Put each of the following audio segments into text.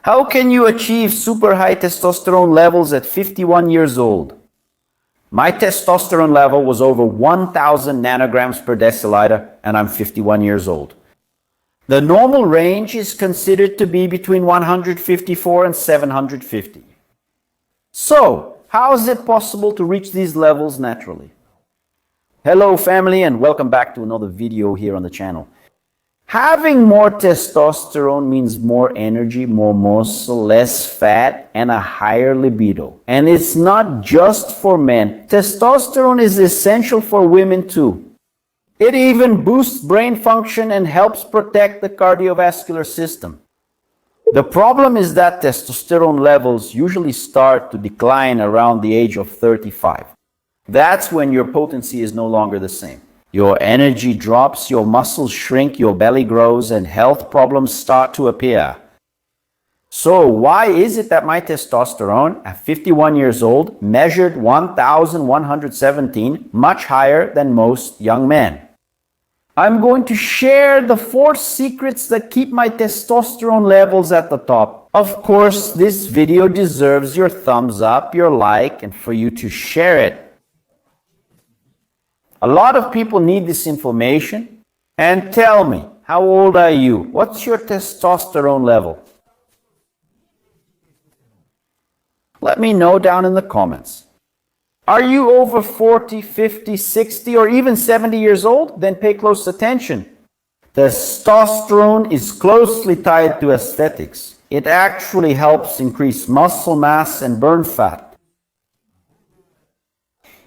How can you achieve super high testosterone levels at 51 years old? My testosterone level was over 1,000 nanograms per deciliter, and I'm 51 years old. The normal range is considered to be between 154 and 750. So, how is it possible to reach these levels naturally? Hello family, and welcome back to another video here on the channel. Having more testosterone means more energy, more muscle, less fat, and a higher libido. And it's not just for men. Testosterone is essential for women too. It even boosts brain function and helps protect the cardiovascular system. The problem is that testosterone levels usually start to decline around the age of 35. That's when your potency is no longer the same. Your energy drops, your muscles shrink, your belly grows, and health problems start to appear. So why is it that my testosterone at 51 years old measured 1,117, much higher than most young men? I'm going to share the 4 secrets that keep my testosterone levels at the top. Of course, this video deserves your thumbs up, your like, and for you to share it. A lot of people need this information. And tell me, how old are you? What's your testosterone level? Let me know down in the comments. Are you over 40, 50, 60, or even 70 years old? Then pay close attention. Testosterone is closely tied to aesthetics. It actually helps increase muscle mass and burn fat.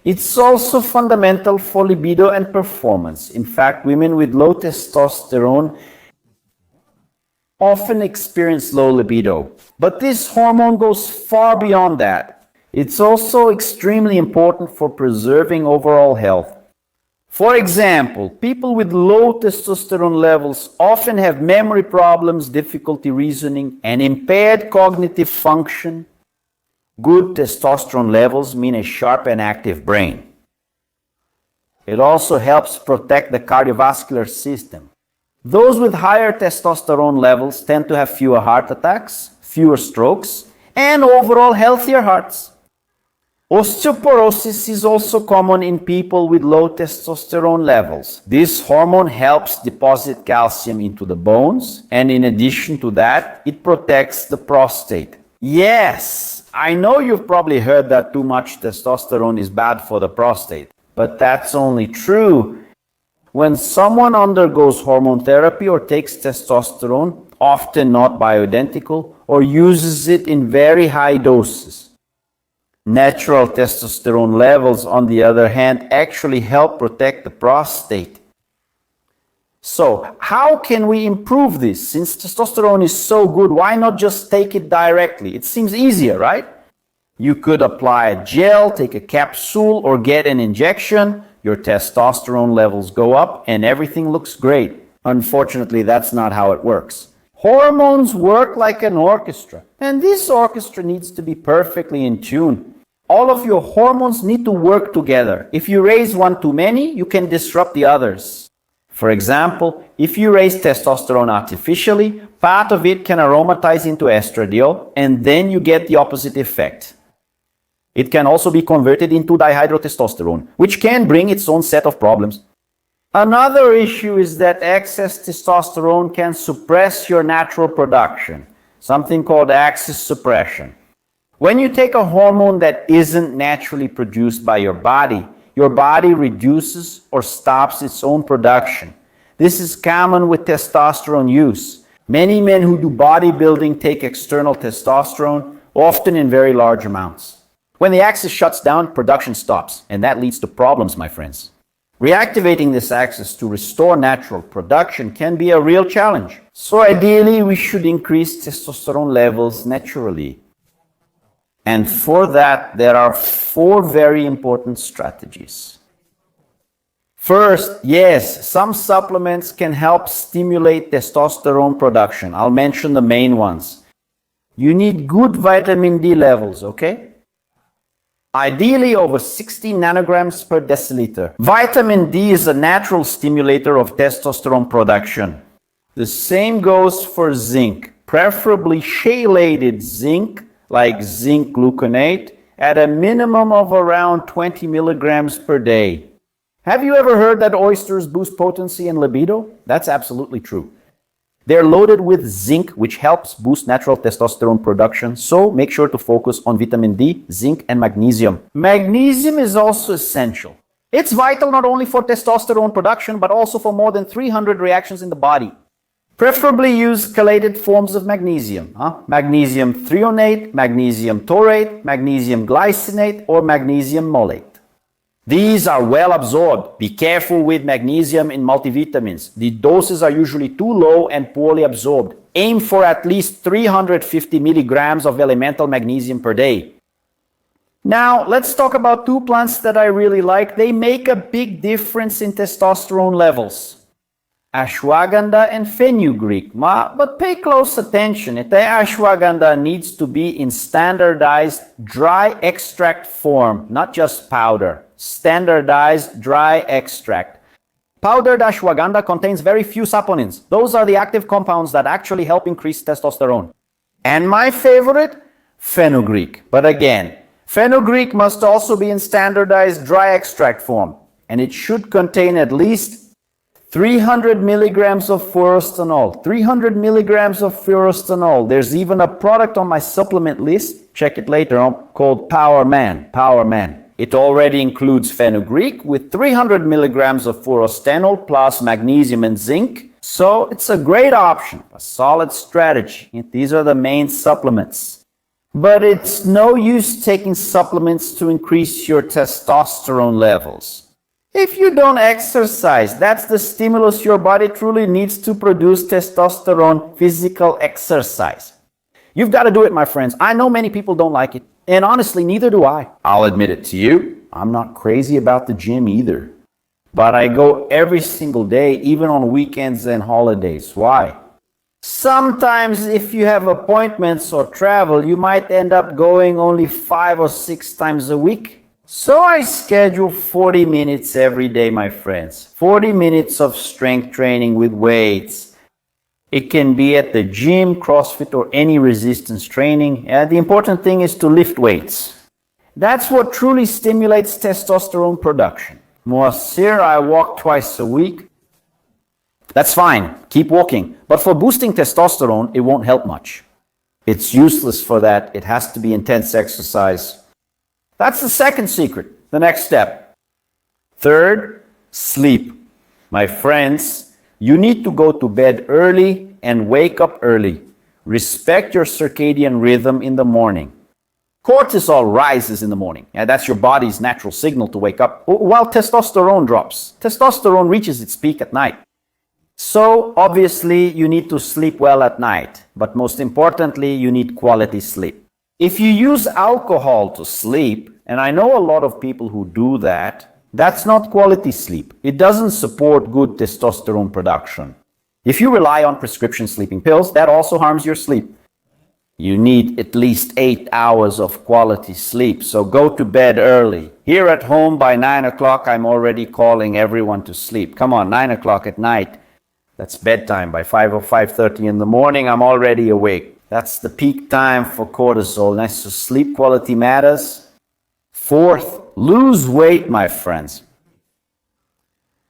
It's also fundamental for libido and performance. In fact, women with low testosterone often experience low libido. But this hormone goes far beyond that. It's also extremely important for preserving overall health. For example, people with low testosterone levels often have memory problems, difficulty reasoning, and impaired cognitive function. Good testosterone levels mean a sharp and active brain. It also helps protect the cardiovascular system. Those with higher testosterone levels tend to have fewer heart attacks, fewer strokes, and overall healthier hearts. Osteoporosis is also common in people with low testosterone levels. This hormone helps deposit calcium into the bones, and in addition to that, it protects the prostate. Yes! I know you've probably heard that too much testosterone is bad for the prostate, but that's only true when someone undergoes hormone therapy or takes testosterone, often not bioidentical, or uses it in very high doses. Natural testosterone levels, on the other hand, actually help protect the prostate. So, how can we improve this? Since testosterone is so good, why not just take it directly? It seems easier, right? You could apply a gel, take a capsule, or get an injection. Your testosterone levels go up and everything looks great. Unfortunately, that's not how it works. Hormones work like an orchestra, and this orchestra needs to be perfectly in tune. All of your hormones need to work together. If you raise one too many, you can disrupt the others. For example, if you raise testosterone artificially, part of it can aromatize into estradiol, and then you get the opposite effect. It can also be converted into dihydrotestosterone, which can bring its own set of problems. Another issue is that excess testosterone can suppress your natural production, something called axis suppression. When you take a hormone that isn't naturally produced by your body reduces or stops its own production. This is common with testosterone use. Many men who do bodybuilding take external testosterone, often in very large amounts. When the axis shuts down, production stops, and that leads to problems, my friends. Reactivating this axis to restore natural production can be a real challenge. So ideally, we should increase testosterone levels naturally. And for that, there are 4 very important strategies. First, yes, some supplements can help stimulate testosterone production. I'll mention the main ones. You need good vitamin D levels, okay? Ideally over 60 nanograms per deciliter. Vitamin D is a natural stimulator of testosterone production. The same goes for zinc. preferably chelated zinc, like zinc gluconate, at a minimum of around 20 milligrams per day. Have you ever heard that oysters boost potency and libido? That's absolutely true. They're loaded with zinc, which helps boost natural testosterone production, so make sure to focus on vitamin D, zinc, and magnesium. Magnesium is also essential. It's vital not only for testosterone production, but also for more than 300 reactions in the body. Preferably use chelated forms of magnesium. Magnesium threonate, magnesium taurate, magnesium glycinate, or magnesium molate. These are well absorbed. Be careful with magnesium in multivitamins. The doses are usually too low and poorly absorbed. Aim for at least 350 milligrams of elemental magnesium per day. Now, let's talk about two plants that I really like. They make a big difference in testosterone levels. Ashwagandha and fenugreek. But pay close attention. The ashwagandha needs to be in standardized dry extract form, not just powder. Standardized dry extract. Powdered ashwagandha contains very few saponins. Those are the active compounds that actually help increase testosterone. And my favorite, fenugreek. But again, fenugreek must also be in standardized dry extract form, and it should contain at least 300 milligrams of furostanol. 300 milligrams of furostanol. There's even a product on my supplement list, check it later on, called Power Man. It already includes fenugreek with 300 milligrams of furostanol plus magnesium and zinc. So it's a great option, a solid strategy. These are the main supplements. But it's no use taking supplements to increase your testosterone levels. If you don't exercise, that's the stimulus your body truly needs to produce testosterone, physical exercise. You've got to do it, my friends. I know many people don't like it, and honestly, neither do I. I'll admit it to you, I'm not crazy about the gym either. But I go every single day, even on weekends and holidays. Why? Sometimes if you have appointments or travel, you might end up going only 5 or 6 times a week. So I schedule 40 minutes every day, my friends. 40 minutes of strength training with weights. It can be at the gym, CrossFit, or any resistance training. The important thing is to lift weights. That's what truly stimulates testosterone production. Moacir, I walk twice a week. That's fine, keep walking. But for boosting testosterone, it won't help much. It's useless for that. It has to be intense exercise. That's the second secret, the next step. Third, sleep. My friends, you need to go to bed early and wake up early. Respect your circadian rhythm in the morning. Cortisol rises in the morning. That's your body's natural signal to wake up, while testosterone drops. Testosterone reaches its peak at night. So, obviously, you need to sleep well at night. But most importantly, you need quality sleep. If you use alcohol to sleep, and I know a lot of people who do that, that's not quality sleep. It doesn't support good testosterone production. If you rely on prescription sleeping pills, that also harms your sleep. You need at least 8 hours of quality sleep, so go to bed early. Here at home by 9 o'clock, I'm already calling everyone to sleep. Come on, 9 o'clock at night. That's bedtime. By 5 or 5:30 in the morning, I'm already awake. That's the peak time for cortisol. Nice, so sleep quality matters. Fourth, lose weight, my friends.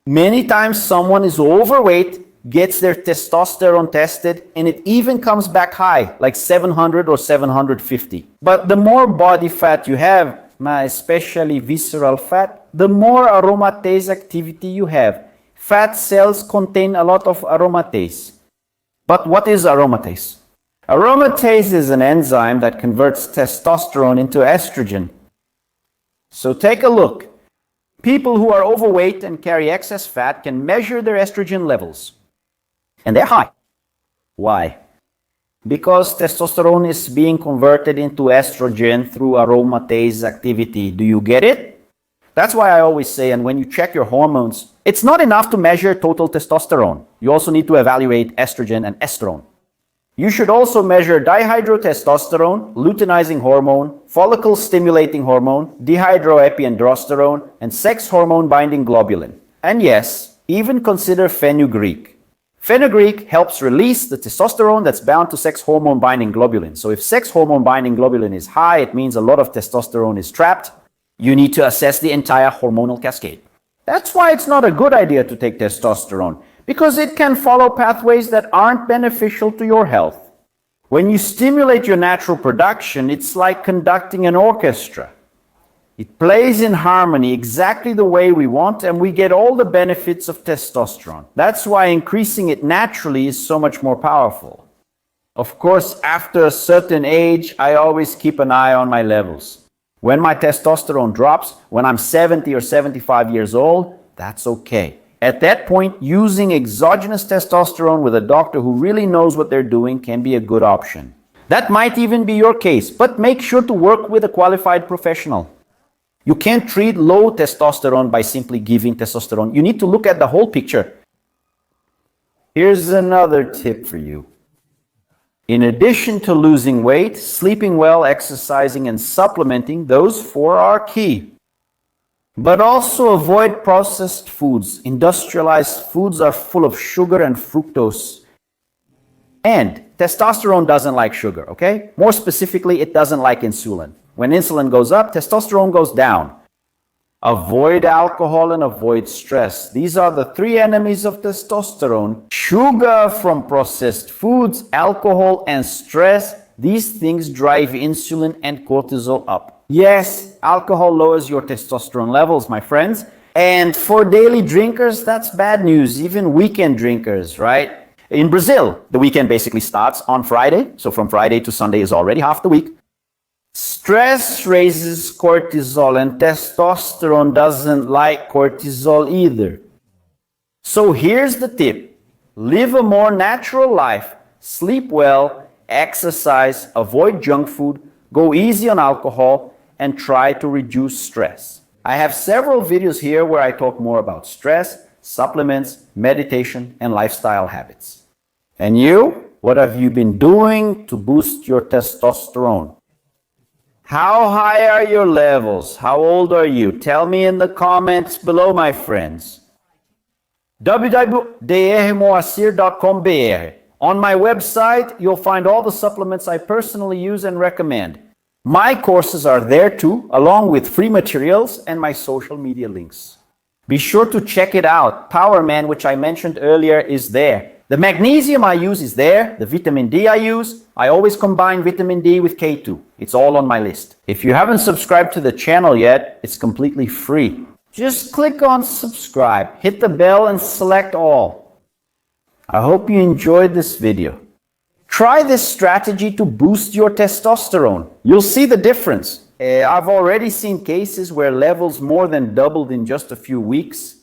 Many times someone is overweight, gets their testosterone tested, and it even comes back high, like 700 or 750. But the more body fat you have, especially visceral fat, the more aromatase activity you have. Fat cells contain a lot of aromatase. But what is aromatase? Aromatase is an enzyme that converts testosterone into estrogen. So take a look. People who are overweight and carry excess fat can measure their estrogen levels. And they're high. Why? Because testosterone is being converted into estrogen through aromatase activity. Do you get it? That's why I always say, and when you check your hormones, it's not enough to measure total testosterone. You also need to evaluate estrogen and estrone. You should also measure dihydrotestosterone, luteinizing hormone, follicle-stimulating hormone, dihydroepiandrosterone, and sex hormone-binding globulin. And yes, even consider fenugreek. Fenugreek helps release the testosterone that's bound to sex hormone binding globulin. So if sex hormone binding globulin is high, it means a lot of testosterone is trapped. You need to assess the entire hormonal cascade. That's why it's not a good idea to take testosterone, because it can follow pathways that aren't beneficial to your health. When you stimulate your natural production, it's like conducting an orchestra. It plays in harmony exactly the way we want, and we get all the benefits of testosterone. That's why increasing it naturally is so much more powerful. Of course, after a certain age, I always keep an eye on my levels. When my testosterone drops, when I'm 70 or 75 years old, that's okay. At that point, using exogenous testosterone with a doctor who really knows what they're doing can be a good option. That might even be your case, but make sure to work with a qualified professional. You can't treat low testosterone by simply giving testosterone. You need to look at the whole picture. Here's another tip for you. In addition to losing weight, sleeping well, exercising, and supplementing, those 4 are key. But also avoid processed foods. Industrialized foods are full of sugar and fructose. And testosterone doesn't like sugar, okay? More specifically, it doesn't like insulin. When insulin goes up, testosterone goes down. Avoid alcohol and avoid stress. These are the 3 enemies of testosterone. Sugar from processed foods, alcohol, and stress. These things drive insulin and cortisol up. Yes, alcohol lowers your testosterone levels, my friends. And for daily drinkers, that's bad news. Even weekend drinkers, right? In Brazil, the weekend basically starts on Friday. So from Friday to Sunday is already half the week. Stress raises cortisol, and testosterone doesn't like cortisol either. So here's the tip. Live a more natural life. Sleep well, exercise, avoid junk food, go easy on alcohol, and try to reduce stress. I have several videos here where I talk more about stress, supplements, meditation, and lifestyle habits. And you? What have you been doing to boost your testosterone? How high are your levels? How old are you? Tell me in the comments below, my friends. www.drmoacir.com.br. On my website, you'll find all the supplements I personally use and recommend. My courses are there too, along with free materials and my social media links. Be sure to check it out. Power Man, which I mentioned earlier, is there. The magnesium I use is there. The vitamin D I use, I always combine vitamin D with K2. It's all on my list. If you haven't subscribed to the channel yet, it's completely free. Just click on subscribe, hit the bell, and select all. I hope you enjoyed this video. Try this strategy to boost your testosterone. You'll see the difference. I've already seen cases where levels more than doubled in just a few weeks.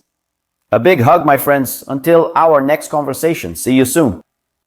A big hug, my friends. Until our next conversation. See you soon.